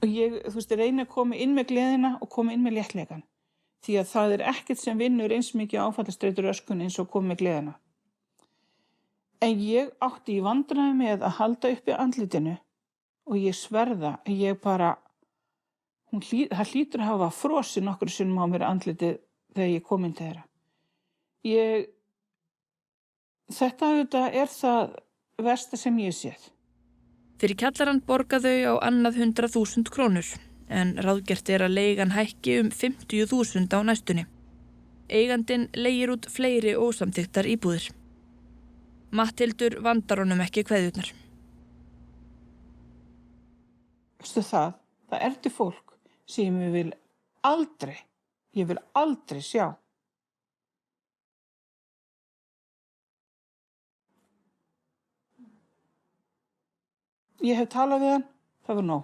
Og ég, reyni að koma inn með gleðina og koma inn með léttleikan. Því að það ekkert sem vinnur eins mikið áfallastreitur öskun eins og koma með gleðina. En ég átti í vandræðum með að halda uppi andlitinu og ég sverða, ég bara, það hlýtur að hafa frosið nokkru sinnum á mér andlitið þegar ég kom inn til þeirra. Þetta auðvitað það versta sem ég séð. Fyrir kjallarann borga þau á annað 100.000 krónur, en ráðgert að leigan hækki 50.000 á næstunni. Eigandinn leigir út fleiri ósamþykktar íbúðir. Matthildur vandar honum ekki kveðjurnar. Það til fólk sem ég vil aldrei sjá. Ég hef talað við hann, það var nóg.